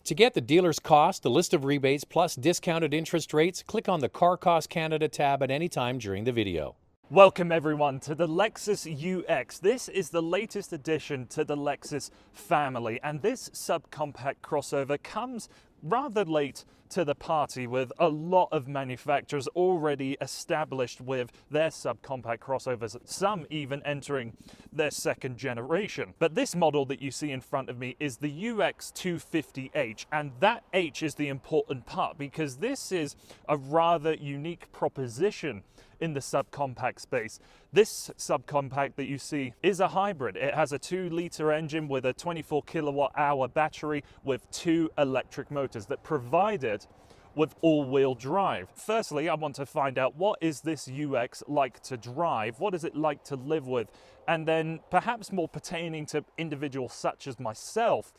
To get the dealer's cost, the list of rebates, plus discounted interest rates, click on the Car Cost Canada tab at any time during the video. Welcome everyone to the Lexus UX. This is the latest addition to the Lexus family, and this subcompact crossover comes rather late to the party, with a lot of manufacturers already established with their subcompact crossovers, some even entering their second generation. But this model that you see in front of me is the UX250h, and that H is the important part because this is a rather unique proposition in the subcompact space. This subcompact that you see is a hybrid. It has a 2-litre engine with a 24 kilowatt-hour battery with 2 electric motors that provide it with all-wheel drive. Firstly, I want to find out, what is this UX like to drive? What is it like to live with? And then, perhaps more pertaining to individuals such as myself,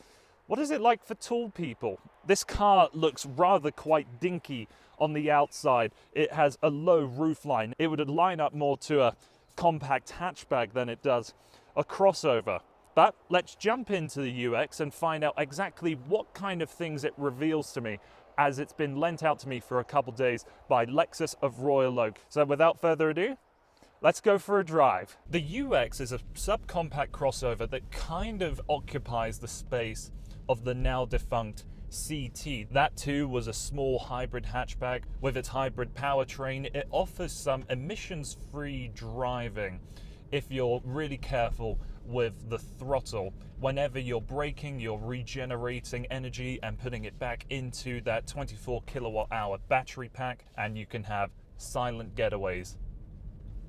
what is it like for tall people? This car looks rather quite dinky on the outside. It has a low roofline. It would line up more to a compact hatchback than it does a crossover. But let's jump into the UX and find out exactly what kind of things it reveals to me, as it's been lent out to me for a couple days by Lexus of Royal Oak. So without further ado, let's go for a drive. The UX is a subcompact crossover that kind of occupies the space of the now defunct CT. That too was a small hybrid hatchback. With its hybrid powertrain, it offers some emissions-free driving if you're really careful with the throttle. Whenever you're braking, you're regenerating energy and putting it back into that 24 kilowatt-hour battery pack, and you can have silent getaways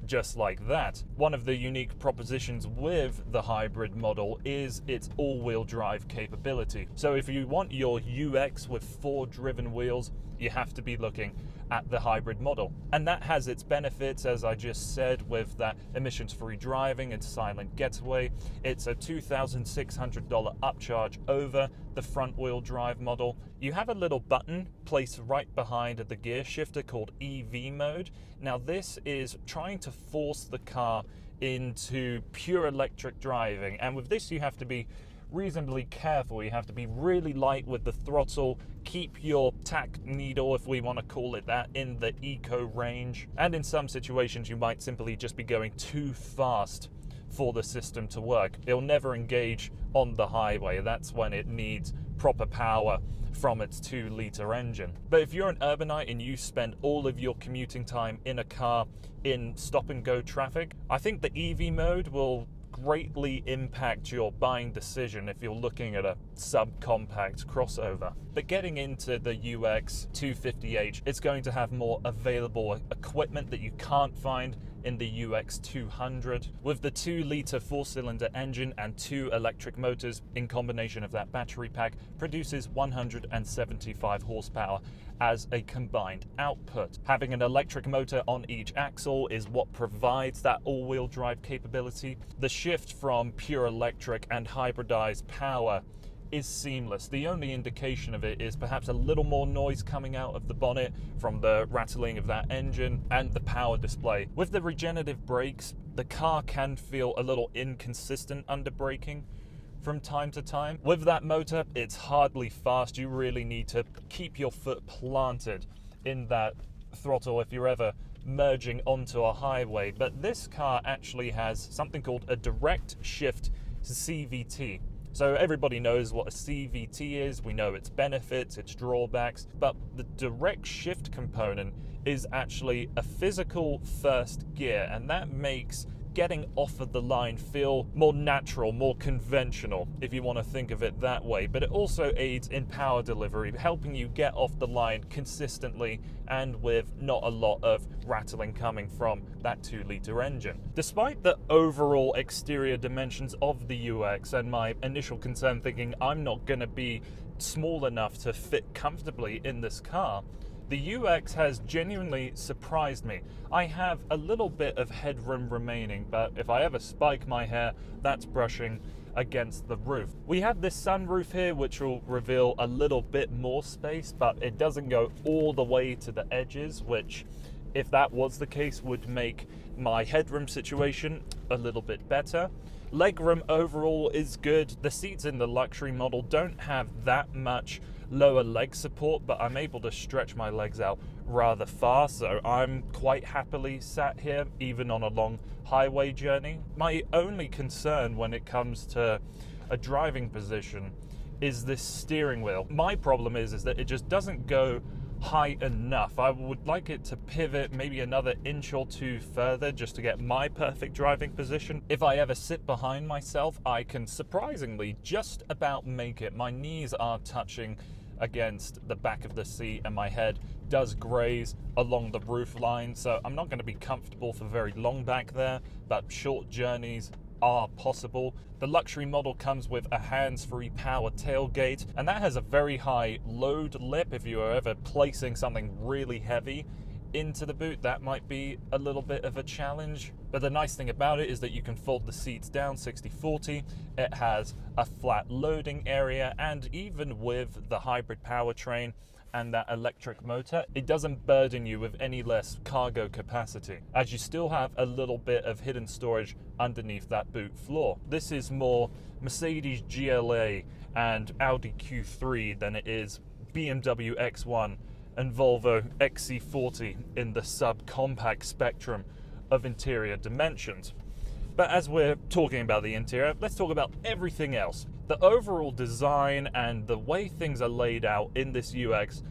just like that. One of the unique propositions with the hybrid model is its all-wheel drive capability. So if you want your UX with 4 driven wheels, you have to be looking at the hybrid model. And that has its benefits, as I just said, with that emissions-free driving and silent getaway. It's a $2,600 upcharge over the front-wheel drive model. You have a little button placed right behind the gear shifter called Eevee Mode. Now this is trying to force the car into pure electric driving, and with this you have to be reasonably careful. You have to be really light with the throttle, keep your tack needle, if we want to call it that, in the eco range, and in some situations you might simply just be going too fast for the system to work. It'll never engage on the highway. That's when it needs proper power from its 2-litre engine. But if you're an urbanite and you spend all of your commuting time in a car in stop-and-go traffic, I think the Eevee mode will greatly impact your buying decision if you're looking at a subcompact crossover. But getting into the UX250h, it's going to have more available equipment that you can't find in the UX200. With the 2-litre 4-cylinder engine and 2 electric motors, in combination of that battery pack, produces 175 horsepower as a combined output. Having an electric motor on each axle is what provides that all-wheel drive capability. The shift from pure electric and hybridized power is seamless. The only indication of it is perhaps a little more noise coming out of the bonnet from the rattling of that engine and the power display. With the regenerative brakes, the car can feel a little inconsistent under braking from time to time. With that motor, it's hardly fast. You really need to keep your foot planted in that throttle if you're ever merging onto a highway. But this car actually has something called a direct shift CVT. So everybody knows what a CVT is. We know its benefits, its drawbacks, but the direct shift component is actually a physical first gear, and that makes getting off of the line feel more natural, more conventional, if you want to think of it that way. But it also aids in power delivery, helping you get off the line consistently and with not a lot of rattling coming from that 2-litre engine. Despite the overall exterior dimensions of the UX and my initial concern thinking I'm not going to be small enough to fit comfortably in this car, the UX has genuinely surprised me. I have a little bit of headroom remaining, but if I ever spike my hair, that's brushing against the roof. We have this sunroof here, which will reveal a little bit more space, but it doesn't go all the way to the edges, which, if that was the case, would make my headroom situation a little bit better. Legroom overall is good. The seats in the luxury model don't have that much lower leg support, but I'm able to stretch my legs out rather far, so I'm quite happily sat here even on a long highway journey. My only concern when it comes to a driving position is this steering wheel. My problem is that it just doesn't go high enough. I would like it to pivot maybe another inch or two further just to get my perfect driving position. If I ever sit behind myself, I can surprisingly just about make it. My knees are touching against the back of the seat and my head does graze along the roof line, so I'm not going to be comfortable for very long back there, but short journeys are possible. The luxury model comes with a hands-free power tailgate, and that has a very high load lip. If you are ever placing something really heavy into the boot, that might be a little bit of a challenge. But the nice thing about it is that you can fold the seats down 60-40. It has a flat loading area, and even with the hybrid powertrain and that electric motor, it doesn't burden you with any less cargo capacity, as you still have a little bit of hidden storage underneath that boot floor. This is more Mercedes GLA and Audi Q3 than it is BMW X1 and Volvo XC40 in the subcompact spectrum of interior dimensions. But as we're talking about the interior, let's talk about everything else. The overall design and the way things are laid out in this UX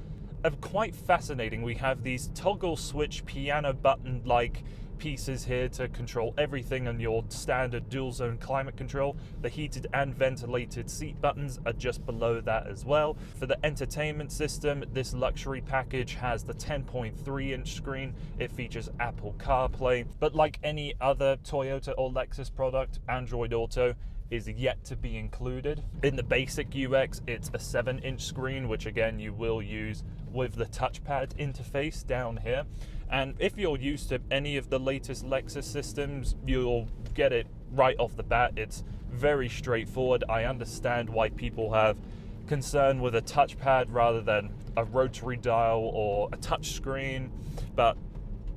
are quite fascinating. We have these toggle switch piano button like pieces here to control everything on your standard dual zone climate control. The heated and ventilated seat buttons are just below that as well. For the entertainment system, this luxury package has the 10.3-inch screen. It features Apple CarPlay, but like any other Toyota or Lexus product, Android Auto is yet to be included. In the basic UX, it's a 7-inch screen, which again you will use with the touchpad interface down here. And if you're used to any of the latest Lexus systems, you'll get it right off the bat. It's very straightforward. I understand why people have concern with a touchpad rather than a rotary dial or a touch screen, but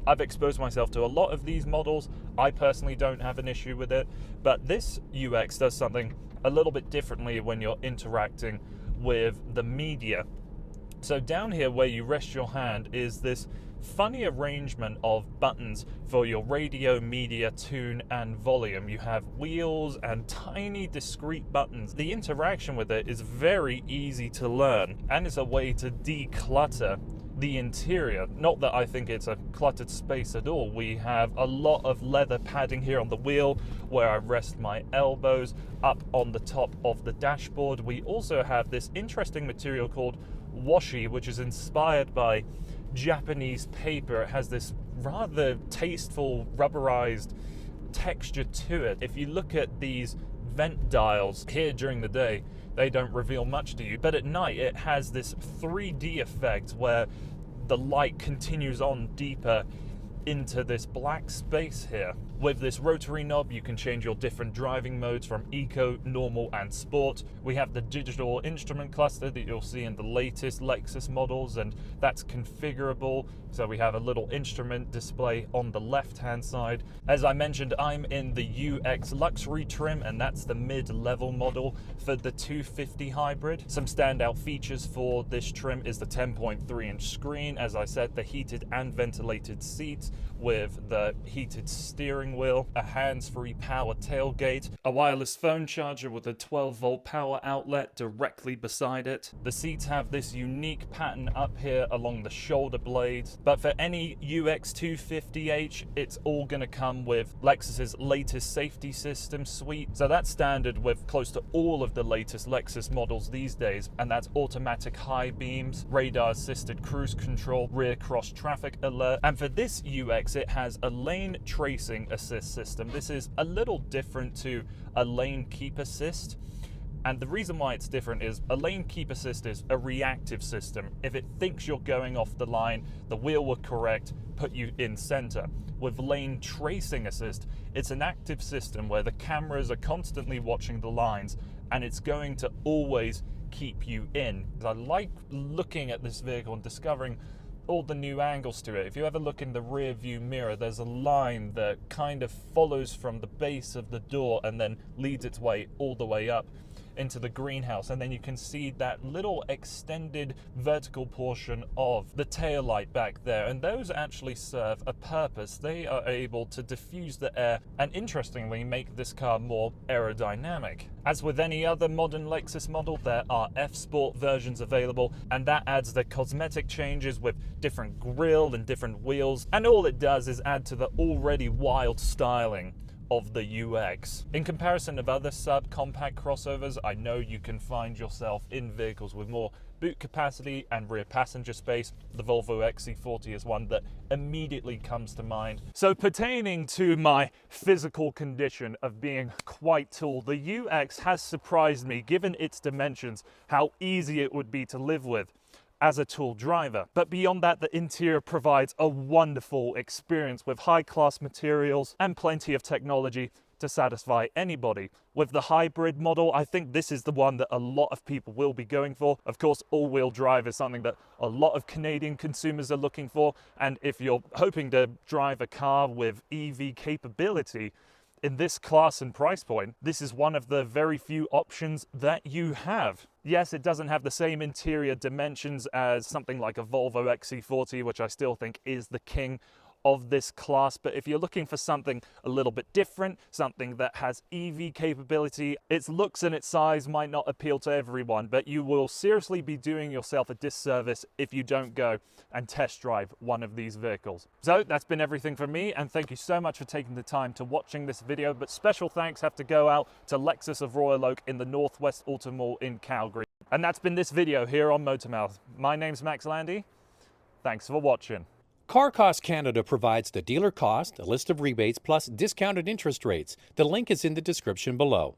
I've exposed myself to a lot of these models. I personally don't have an issue with it, but this UX does something a little bit differently when you're interacting with the media. So down here where you rest your hand is this funny arrangement of buttons for your radio, media, tune, and volume. You have wheels and tiny discrete buttons. The interaction with it is very easy to learn, and it's a way to declutter the interior. Not that I think it's a cluttered space at all. We have a lot of leather padding here on the wheel where I rest my elbows. Up on the top of the dashboard, we also have this interesting material called washi, which is inspired by Japanese paper. It has this rather tasteful rubberized texture to it. If you look at these vent dials here during the day, they don't reveal much to you, but at night it has this 3D effect where the light continues on deeper into this black space here. With this rotary knob, you can change your different driving modes from eco, normal, and sport. We have the digital instrument cluster that you'll see in the latest Lexus models, and that's configurable. So we have a little instrument display on the left-hand side. As I mentioned, I'm in the UX Luxury trim, and that's the mid-level model for the 250 hybrid. Some standout features for this trim is the 10.3-inch screen. As I said, the heated and ventilated seats with the heated steering wheel, a hands-free power tailgate, a wireless phone charger with a 12-volt power outlet directly beside it. The seats have this unique pattern up here along the shoulder blades, but for any UX250h, it's all going to come with Lexus's latest safety system suite. So that's standard with close to all of the latest Lexus models these days, and that's automatic high beams, radar-assisted cruise control, rear cross traffic alert, and for this UX, it has a lane tracing assist system. This is a little different to a lane keep assist. And the reason why it's different is a lane keep assist is a reactive system. If it thinks you're going off the line, the wheel will correct, put you in center. With lane tracing assist, it's an active system where the cameras are constantly watching the lines, and it's going to always keep you in. I like looking at this vehicle and discovering all the new angles to it. If you ever look in the rear view mirror, there's a line that kind of follows from the base of the door and then leads its way all the way up. into the greenhouse, and then you can see that little extended vertical portion of the tail light back there, and those actually serve a purpose. They are able to diffuse the air and, interestingly, make this car more aerodynamic. As with any other modern Lexus model, there are F-Sport versions available, and that adds the cosmetic changes with different grille and different wheels, and all it does is add to the already wild styling of the UX. In comparison of other subcompact crossovers, I know you can find yourself in vehicles with more boot capacity and rear passenger space. The Volvo XC40 is one that immediately comes to mind. So pertaining to my physical condition of being quite tall, the UX has surprised me, given its dimensions, how easy it would be to live with as a tall driver. But beyond that, the interior provides a wonderful experience with high-class materials and plenty of technology to satisfy anybody. With the hybrid model, I think this is the one that a lot of people will be going for. Of course, all-wheel drive is something that a lot of Canadian consumers are looking for, and if you're hoping to drive a car with EV capability, in this class and price point, this is one of the very few options that you have. Yes, it doesn't have the same interior dimensions as something like a Volvo XC40, which I still think is the king of this class, but if you're looking for something a little bit different, something that has EV capability, its looks and its size might not appeal to everyone, but you will seriously be doing yourself a disservice if you don't go and test drive one of these vehicles. So that's been everything from me, and thank you so much for taking the time to watching this video, but special thanks have to go out to Lexus of Royal Oak in the Northwest Auto Mall in Calgary. And that's been this video here on Motormouth. My name's Max Landy. Thanks for watching. Car Cost Canada provides the dealer cost, a list of rebates, plus discounted interest rates. The link is in the description below.